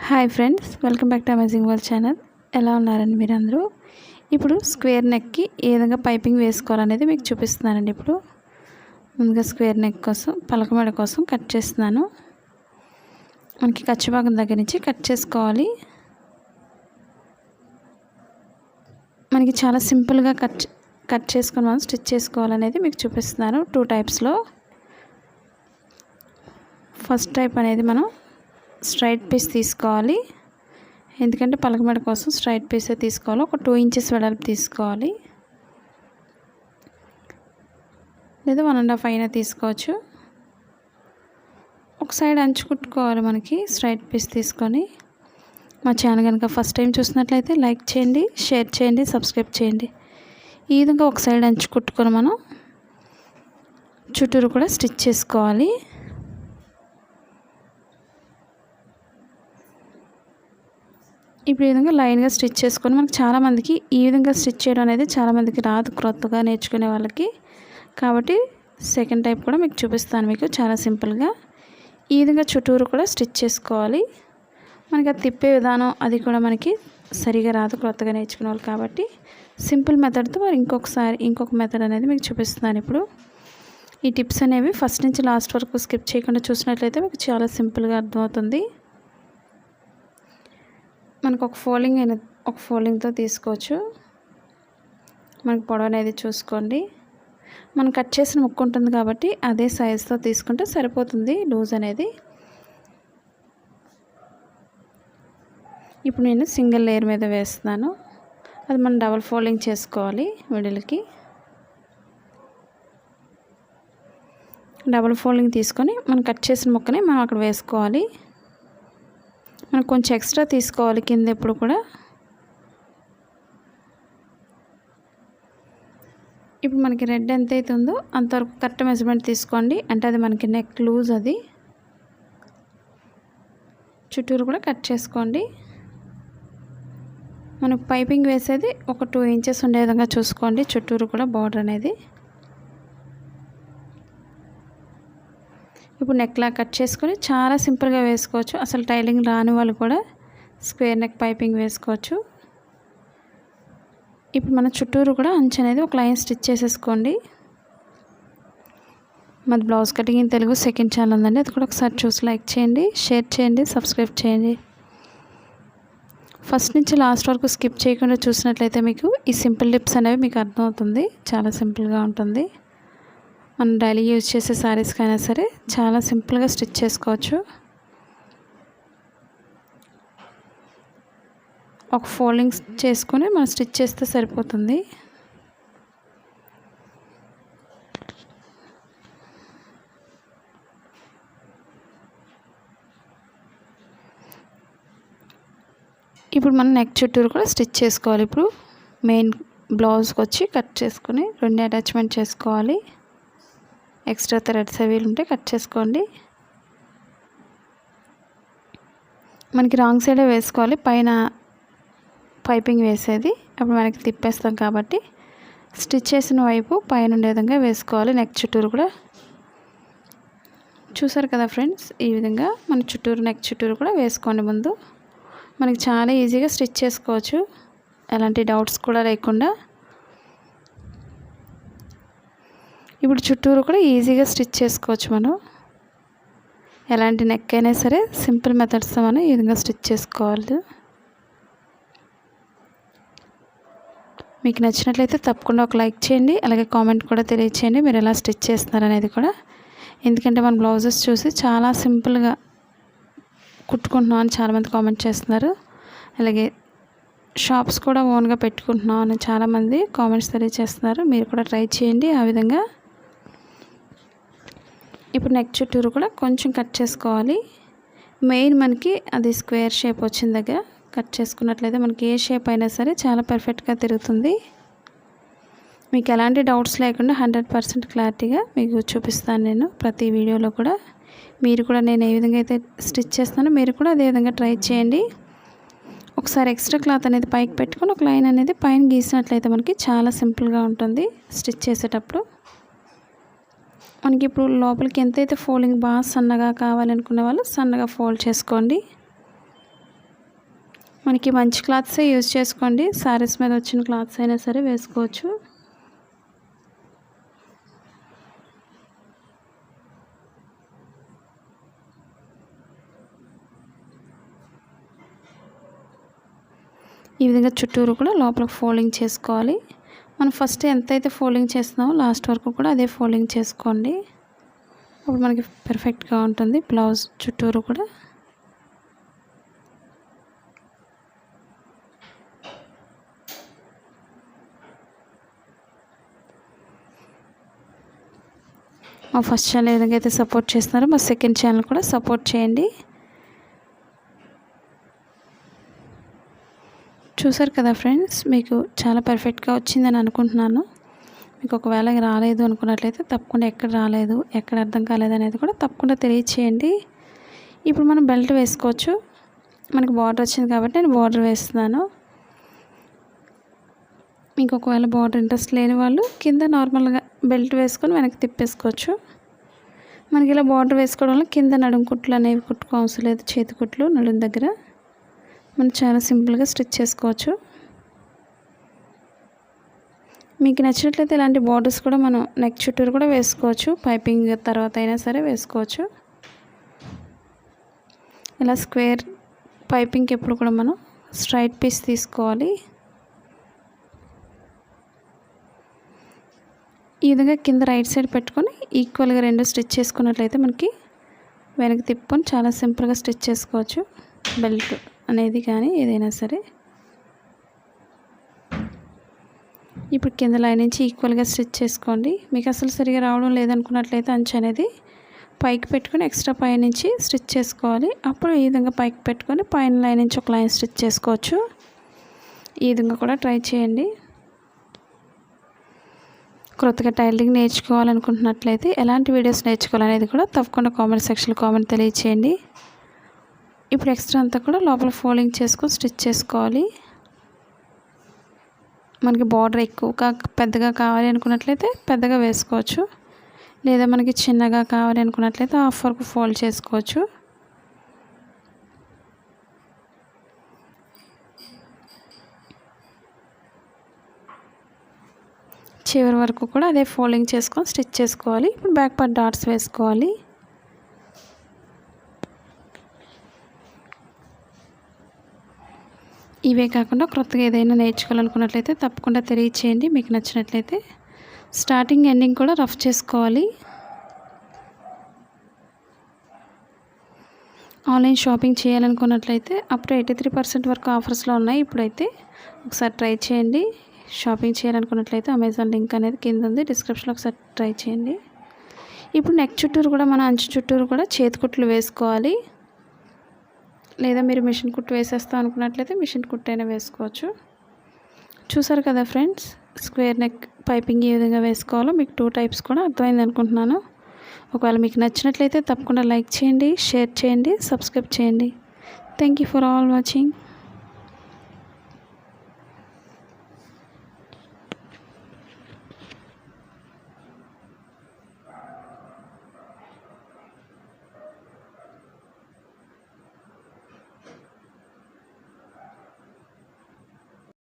Hi friends, welcome back to amazing world channel. ఎలా ఉన్నారండి మీరందరూ? ఇప్పుడు స్క్వేర్ నెక్కి ఏ విధంగా పైపింగ్ వేసుకోవాలనేది మీకు చూపిస్తున్నానండి. ఇప్పుడు ముందుగా స్క్వేర్ నెక్ కోసం పలకమెడ కోసం కట్ చేస్తున్నాను. మనకి ఖర్చు భాగం దగ్గర నుంచి కట్ చేసుకోవాలి. మనకి చాలా సింపుల్గా కట్ చేసుకుని మనం స్టిచ్ చేసుకోవాలనేది మీకు చూపిస్తున్నాను. 2 టైప్స్లో. ఫస్ట్ టైప్ అనేది మనం స్ట్రైట్ పీస్ తీసుకోవాలి. ఎందుకంటే పలకమెడ కోసం స్ట్రైట్ పీసే తీసుకోవాలి. ఒక 2 ఇంచెస్ వెడల్పు తీసుకోవాలి, లేదా 1.5 అయినా తీసుకోవచ్చు. ఒక సైడ్ అంచు కుట్టుకోవాలి. మనకి స్ట్రైట్ పీస్ తీసుకొని మా ఛానల్ కనుక ఫస్ట్ టైం చూసినట్లయితే లైక్ చేయండి, షేర్ చేయండి, సబ్స్క్రైబ్ చేయండి. ఈ విధంగా ఒక సైడ్ అంచు కుట్టుకొని మనం చుట్టూరు కూడా స్టిచ్ చేసుకోవాలి. ఇప్పుడు ఈ విధంగా లైన్గా స్టిచ్ చేసుకొని మనకు చాలామందికి ఈ విధంగా స్టిచ్ చేయడం అనేది చాలామందికి రాదు, క్రొత్తగా నేర్చుకునే వాళ్ళకి. కాబట్టి సెకండ్ టైప్ కూడా మీకు చూపిస్తాను. మీకు చాలా సింపుల్గా ఈ విధంగా చుట్టూరు కూడా స్టిచ్ చేసుకోవాలి. మనకి అది తిప్పే విధానం అది కూడా మనకి సరిగా రాదు, క్రొత్తగా నేర్చుకునే వాళ్ళు. కాబట్టి సింపుల్ మెథడ్తో మరి ఇంకొక మెథడ్ అనేది మీకు చూపిస్తున్నాను. ఇప్పుడు ఈ టిప్స్ అనేవి ఫస్ట్ నుంచి లాస్ట్ వరకు స్కిప్ చేయకుండా చూసినట్లయితే మీకు చాలా సింపుల్గా అర్థమవుతుంది. మనకు ఒక ఫోల్డింగ్తో తీసుకోవచ్చు. మనకు పొడవు అనేది చూసుకోండి. మనం కట్ చేసిన ముక్కు ఉంటుంది కాబట్టి అదే సైజుతో తీసుకుంటే సరిపోతుంది లూజ్ అనేది. ఇప్పుడు నేను సింగిల్ లేయర్ మీద వేస్తున్నాను. అది మనం డబల్ ఫోల్డింగ్ చేసుకోవాలి. మిడిల్కి డబల్ ఫోల్డింగ్ తీసుకొని మనం కట్ చేసిన ముక్కని మనం అక్కడ వేసుకోవాలి. మనకు కొంచెం ఎక్స్ట్రా తీసుకోవాలి కింద ఎప్పుడు కూడా. ఇప్పుడు మనకి రెడ్ ఎంత అవుతుందో అంతవరకు కరెక్ట్ మెజర్మెంట్ తీసుకోండి. అంటే అది మనకి నెక్ లూజ్, అది చుట్టూరు కూడా కట్ చేసుకోండి. మనకు పైపింగ్ వేసేది ఒక 2 ఇంచెస్ ఉండే విధంగా చూసుకోండి. చుట్టూరు కూడా బార్డర్ అనేది. ఇప్పుడు నెక్లా కట్ చేసుకొని చాలా సింపుల్గా వేసుకోవచ్చు. అసలు టైలింగ్ రాని వాళ్ళు కూడా స్క్వేర్ నెక్ పైపింగ్ వేసుకోవచ్చు. ఇప్పుడు మన చుట్టూరు కూడా అంచు అనేది ఒక లైన్ స్టిచ్ చేసేసుకోండి. మాది blouse cutting in Telugu second channel ఉందండి. అది కూడా ఒకసారి చూసి లైక్ చేయండి, షేర్ చేయండి, సబ్స్క్రైబ్ చేయండి. ఫస్ట్ నుంచి లాస్ట్ వరకు స్కిప్ చేయకుండా చూసినట్లయితే మీకు ఈ సింపుల్ టిప్స్ అనేవి మీకు అర్థమవుతుంది. చాలా సింపుల్గా ఉంటుంది. మనం డైలీ యూజ్ చేసే శారీస్కి అయినా సరే చాలా సింపుల్గా స్టిచ్ చేసుకోవచ్చు. ఒక ఫోల్డింగ్స్ చేసుకొని మనం స్టిచ్ చేస్తే సరిపోతుంది. ఇప్పుడు మనం నెక్ చుట్టూరు కూడా స్టిచ్ చేసుకోవాలి. ఇప్పుడు మెయిన్ బ్లౌజ్కి వచ్చి కట్ చేసుకొని 2 అటాచ్మెంట్ చేసుకోవాలి. ఎక్స్ట్రా థ్రెడ్స్ అవి ఉంటే కట్ చేసుకోండి. మనకి రాంగ్ సైడే వేసుకోవాలి పైన పైపింగ్ వేసేది. అప్పుడు మనకి తిప్పేస్తాం కాబట్టి స్టిచ్ చేసిన వైపు పైన ఉండే విధంగా వేసుకోవాలి. నెక్ చుట్టూరు కూడా చూసారు కదా ఫ్రెండ్స్. ఈ విధంగా మన నెక్ చుట్టూరు కూడా వేసుకోండి. ముందు మనకి చాలా ఈజీగా స్టిచ్ చేసుకోవచ్చు, ఎలాంటి డౌట్స్ కూడా లేకుండా. ఇప్పుడు చుట్టూరు కూడా ఈజీగా స్టిచ్ చేసుకోవచ్చు. మనం ఎలాంటి నెక్ అయినా సరే సింపుల్ మెథడ్స్తో మనం ఈ విధంగా స్టిచ్ చేసుకోవాలి. మీకు నచ్చినట్లయితే తప్పకుండా ఒక లైక్ చేయండి, అలాగే కామెంట్ కూడా తెలియచేయండి మీరు ఎలా స్టిచ్ చేస్తున్నారు అనేది కూడా. ఎందుకంటే మన బ్లౌజెస్ చూసి చాలా సింపుల్గా కుట్టుకుంటున్నాం అని చాలామంది కామెంట్ చేస్తున్నారు. అలాగే షాప్స్ కూడా ఓన్గా పెట్టుకుంటున్నాం అని చాలామంది కామెంట్స్ తెలియజేస్తున్నారు. మీరు కూడా ట్రై చేయండి ఆ విధంగా. ఇప్పుడు నెక్ చుట్టూరు కూడా కొంచెం కట్ చేసుకోవాలి. మెయిన్ మనకి అది స్క్వేర్ షేప్ వచ్చిన దగ్గర కట్ చేసుకున్నట్లయితే మనకి ఏ షేప్ అయినా సరే చాలా పర్ఫెక్ట్గా తిరుగుతుంది. మీకు ఎలాంటి డౌట్స్ లేకుండా 100% క్లారిటీగా మీకు చూపిస్తాను నేను ప్రతి వీడియోలో కూడా. మీరు కూడా నేను ఏ విధంగా అయితే స్టిచ్ చేస్తానో మీరు కూడా అదే విధంగా ట్రై చేయండి. ఒకసారి ఎక్స్ట్రా క్లాత్ అనేది పైకి పెట్టుకొని ఒక లైన్ అనేది పైన గీసినట్లయితే మనకి చాలా సింపుల్గా ఉంటుంది స్టిచ్ చేసేటప్పుడు. మనకి ఇప్పుడు లోపలికి ఎంతైతే ఫోల్డింగ్ బాగా సన్నగా కావాలనుకునే వాళ్ళు సన్నగా ఫోల్డ్ చేసుకోండి. మనకి మంచి క్లాత్సే యూజ్ చేసుకోండి. శారీస్ మీద వచ్చిన క్లాత్స్ అయినా సరే వేసుకోవచ్చు. ఈ విధంగా చుట్టూరు కూడా లోపల ఫోల్డింగ్ చేసుకోవాలి. మనం ఫస్ట్ ఎంతైతే ఫోల్డింగ్ చేస్తున్నామో లాస్ట్ వరకు కూడా అదే ఫోల్డింగ్ చేసుకోండి. అప్పుడు మనకి పర్ఫెక్ట్గా ఉంటుంది బ్లౌజ్ చుట్టూరు కూడా. మా ఫస్ట్ ఛానల్ ఏ విధంగా అయితే సపోర్ట్ చేస్తున్నారో మా సెకండ్ ఛానల్ కూడా సపోర్ట్ చేయండి. చూసారు కదా ఫ్రెండ్స్, మీకు చాలా పర్ఫెక్ట్గా వచ్చిందని అనుకుంటున్నాను. మీకు ఒకవేళ రాలేదు అనుకున్నట్లయితే తప్పకుండా ఎక్కడ రాలేదు, ఎక్కడ అర్థం కాలేదు అనేది కూడా తప్పకుండా తెలియచేయండి. ఇప్పుడు మనం బెల్ట్ వేసుకోవచ్చు. మనకు బార్డర్ వచ్చింది కాబట్టి నేను బార్డర్ వేస్తున్నాను. మీకు ఒకవేళ బార్డర్ ఇంట్రెస్ట్ లేని వాళ్ళు కింద నార్మల్గా బెల్ట్ వేసుకొని వెనక్కి తిప్పేసుకోవచ్చు. మనకి ఇలా బార్డర్ వేసుకోవడం వల్ల కింద నడుము కుట్లు అనేవి కుట్టుకో అవసరం లేదు. చేతి కుట్లు నడుము దగ్గర మనం చాలా సింపుల్గా స్టిచ్ చేసుకోవచ్చు. మీకు నచ్చినట్లయితే ఇలాంటి బార్డర్స్ కూడా మనం నెక్ చుట్టూరు కూడా వేసుకోవచ్చు. పైపింగ్ తర్వాత అయినా సరే వేసుకోవచ్చు. ఇలా స్క్వేర్ పైపింగ్కి ఎప్పుడు కూడా మనం స్ట్రైట్ పీస్ తీసుకోవాలి. ఈ విధంగా కింద రైట్ సైడ్ పెట్టుకొని ఈక్వల్గా రెండు స్టిచ్ చేసుకున్నట్లయితే మనకి వెనక్కి తిప్పుకొని చాలా సింపుల్గా స్టిచ్ చేసుకోవచ్చు. బెల్ట్ అనేది కానీ ఏదైనా సరే. ఇప్పుడు కింద లైన్ నుంచి ఈక్వల్గా స్టిచ్ చేసుకోండి. మీకు అసలు సరిగా రావడం లేదనుకున్నట్లయితే అంచు అనేది పైకి పెట్టుకొని ఎక్స్ట్రా పై నుంచి స్టిచ్ చేసుకోవాలి. అప్పుడు ఈ విధంగా పైకి పెట్టుకొని పైన లైన్ నుంచి ఒక లైన్ స్టిచ్ చేసుకోవచ్చు. ఈ విధంగా కూడా ట్రై చేయండి. కొత్తగా టైలరింగ్ నేర్చుకోవాలనుకుంటున్నట్లయితే ఎలాంటి వీడియోస్ నేర్చుకోవాలనేది కూడా తప్పకుండా కామెంట్ సెక్షన్లో కామెంట్ తెలియచేయండి. ఇప్పుడు ఎక్స్ట్రా అంతా కూడా లోపల ఫోల్డింగ్ చేసుకొని స్టిచ్ చేసుకోవాలి. మనకి బార్డర్ ఎక్కువగా పెద్దగా కావాలి అనుకున్నట్లయితే పెద్దగా వేసుకోవచ్చు. లేదా మనకి చిన్నగా కావాలి అనుకున్నట్లయితే హాఫ్ వరకు ఫోల్డ్ చేసుకోవచ్చు. చివరి వరకు కూడా అదే ఫోల్డింగ్ చేసుకొని స్టిచ్ చేసుకోవాలి. ఇప్పుడు బ్యాక్ పార్ట్ డాట్స్ వేసుకోవాలి. ఇవే కాకుండా కొత్తగా ఏదైనా నేర్చుకోవాలనుకున్నట్లయితే తప్పకుండా తెలియచేయండి. మీకు నచ్చినట్లయితే స్టార్టింగ్ ఎండింగ్ కూడా రఫ్ చేసుకోవాలి. ఆన్లైన్ షాపింగ్ చేయాలనుకున్నట్లయితే అప్పుడు 83% వరకు ఆఫర్స్లో ఉన్నాయి. ఇప్పుడైతే ఒకసారి ట్రై చేయండి. షాపింగ్ చేయాలనుకున్నట్లయితే అమెజాన్ లింక్ అనేది కింద ఉంది, డిస్క్రిప్షన్లో ఒకసారి ట్రై చేయండి. ఇప్పుడు నెక్ చుట్టూరు కూడా మన అంచు చుట్టూరు కూడా చేతి కుట్లు వేసుకోవాలి. లేదా మీరు మిషన్ కుట్టు వేసేస్తాం అనుకున్నట్లయితే మిషన్ కుట్టు అయినా వేసుకోవచ్చు. చూసారు కదా ఫ్రెండ్స్, స్క్వేర్ నెక్ పైపింగ్ ఏ విధంగా వేసుకోవాలో మీకు 2 టైప్స్ కూడా అర్థమైంది అనుకుంటున్నాను. ఒకవేళ మీకు నచ్చినట్లయితే తప్పకుండా లైక్ చేయండి, షేర్ చేయండి, సబ్స్క్రైబ్ చేయండి. Thank you for all watching.